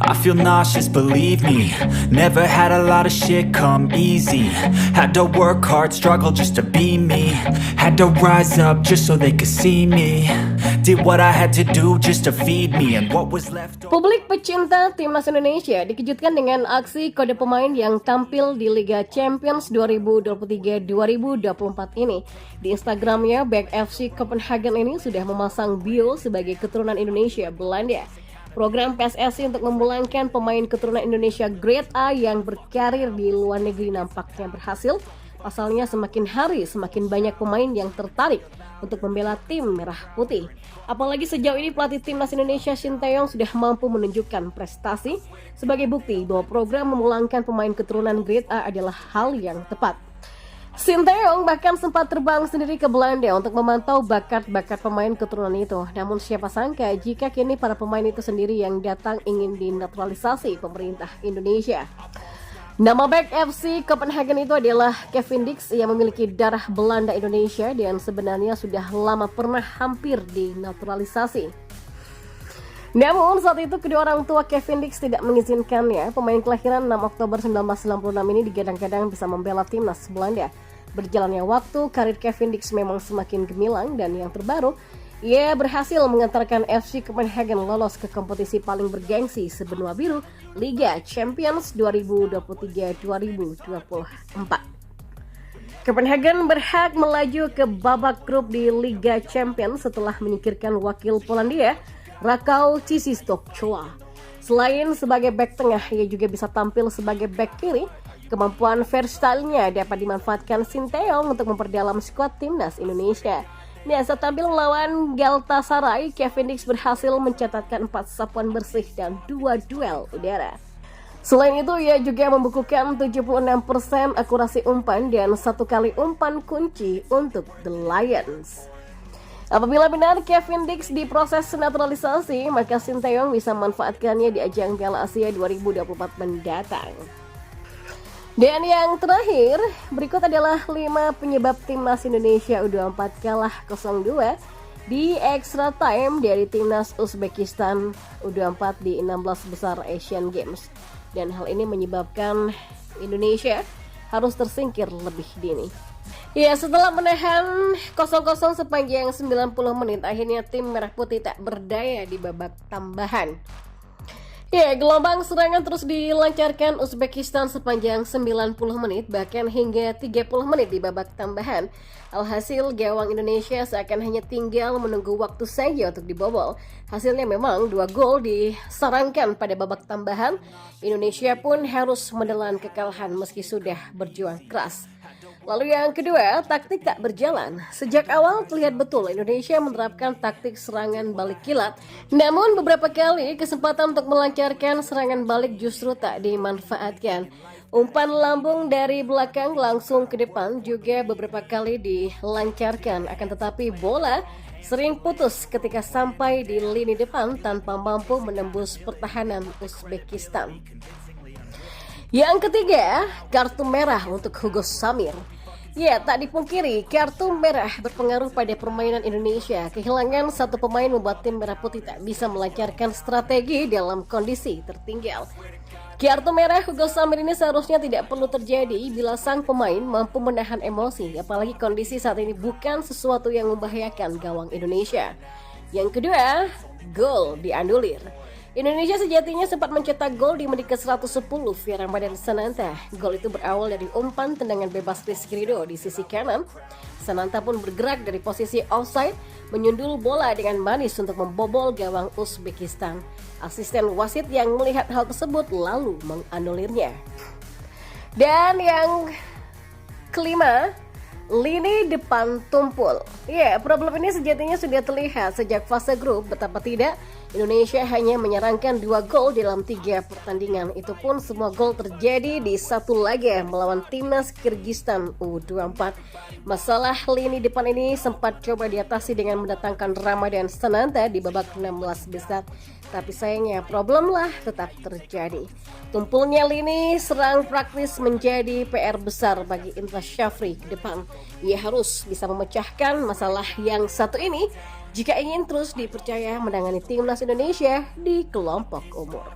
I feel nauseous, believe me. Never had a lot of shit come easy. Had to work hard, struggle just to be me. Had to rise up just so they could see me. Did what I had to do just to feed me. And what was left over. Publik pecinta Timnas Indonesia dikejutkan dengan aksi kode pemain yang tampil di Liga Champions 2023-2024 ini. Di Instagramnya, Back FC Copenhagen ini sudah memasang bio sebagai keturunan Indonesia Belanda. Program PSSI untuk memulangkan pemain keturunan Indonesia Grade A yang berkarir di luar negeri nampaknya berhasil. Pasalnya semakin hari semakin banyak pemain yang tertarik untuk membela tim merah putih. Apalagi sejauh ini pelatih timnas Indonesia Shin Tae-yong sudah mampu menunjukkan prestasi sebagai bukti bahwa program memulangkan pemain keturunan Grade A adalah hal yang tepat. Shin Tae-yong bahkan sempat terbang sendiri ke Belanda untuk memantau bakat-bakat pemain keturunan itu. Namun siapa sangka jika kini para pemain itu sendiri yang datang ingin dinaturalisasi pemerintah Indonesia. Nama Back FC Copenhagen itu adalah Kevin Dix yang memiliki darah Belanda Indonesia dan sebenarnya sudah lama pernah hampir dinaturalisasi. Namun saat itu kedua orang tua Kevin Dix tidak mengizinkannya. Pemain kelahiran 6 Oktober 1996 ini digadang-gadang bisa membela timnas Belanda. Berjalannya waktu, karir Kevin Dix memang semakin gemilang dan yang terbaru, ia berhasil mengantarkan FC Copenhagen lolos ke kompetisi paling bergengsi sebenua biru Liga Champions 2023-2024. Copenhagen berhak melaju ke babak grup di Liga Champions setelah menyingkirkan wakil Polandia Rakau Cisistokcoa. Selain sebagai bek tengah, ia juga bisa tampil sebagai bek kiri. Kemampuan versatile-nya dapat dimanfaatkan Shin Tae-yong untuk memperdalam skuad timnas Indonesia. Nah, saat tampil melawan Galatasaray, Kevin Dix berhasil mencatatkan 4 sapuan bersih dan 2 duel udara. Selain itu, ia juga membukukan 76% akurasi umpan dan 1 kali umpan kunci untuk The Lions. Apabila benar Kevin Dix diproses naturalisasi, maka Shin Tae-yong bisa memanfaatkannya di ajang Piala Asia 2024 mendatang. Dan yang terakhir, berikut adalah 5 penyebab timnas Indonesia U24 kalah 0-2 di extra time dari timnas Uzbekistan U24 di 16 besar Asian Games. Dan hal ini menyebabkan Indonesia harus tersingkir lebih dini. Ya, setelah menahan 0-0 sepanjang 90 menit, akhirnya tim Merah Putih tak berdaya di babak tambahan. Ya, gelombang serangan terus dilancarkan Uzbekistan sepanjang 90 menit, bahkan hingga 30 menit di babak tambahan. Alhasil, gawang Indonesia seakan hanya tinggal menunggu waktu saja untuk dibobol. Hasilnya memang 2 gol disarangkan pada babak tambahan. Indonesia pun harus menelan kekalahan meski sudah berjuang keras. Lalu yang kedua, taktik tak berjalan. Sejak awal terlihat betul Indonesia menerapkan taktik serangan balik kilat. Namun beberapa kali kesempatan untuk melancarkan serangan balik justru tak dimanfaatkan. Umpan lambung dari belakang langsung ke depan juga beberapa kali dilancarkan. Akan tetapi bola sering putus ketika sampai di lini depan tanpa mampu menembus pertahanan Uzbekistan. Yang ketiga, kartu merah untuk Hugo Samir. Ya, tak dipungkiri, kartu merah berpengaruh pada permainan Indonesia. Kehilangan satu pemain membuat tim Merah Putih tak bisa melancarkan strategi dalam kondisi tertinggal. Kartu merah Hugo Samir ini seharusnya tidak perlu terjadi bila sang pemain mampu menahan emosi, apalagi kondisi saat ini bukan sesuatu yang membahayakan gawang Indonesia. Yang kedua, gol dianulir. Indonesia sejatinya sempat mencetak gol di menit ke-110 via Ramadan Sananta. Gol itu berawal dari umpan tendangan bebas Rizky Ridho di sisi kanan. Sananta pun bergerak dari posisi offside, menyundul bola dengan manis untuk membobol gawang Uzbekistan. Asisten wasit yang melihat hal tersebut lalu menganulirnya. Dan yang kelima, lini depan tumpul. Ya, problem ini sejatinya sudah terlihat sejak fase grup. Betapa tidak, Indonesia hanya menyerangkan 2 gol dalam 3 pertandingan. Itu pun semua gol terjadi di satu laga melawan timnas Kyrgyzstan U24. Masalah lini depan ini sempat coba diatasi dengan mendatangkan Ramadan Sananta di babak 16 besar. Tapi sayangnya problemlah tetap terjadi. Tumpulnya lini serang praktis menjadi PR besar bagi Indra Syafri ke depan. Ia harus bisa memecahkan masalah yang satu ini jika ingin terus dipercaya menangani timnas Indonesia di kelompok umur.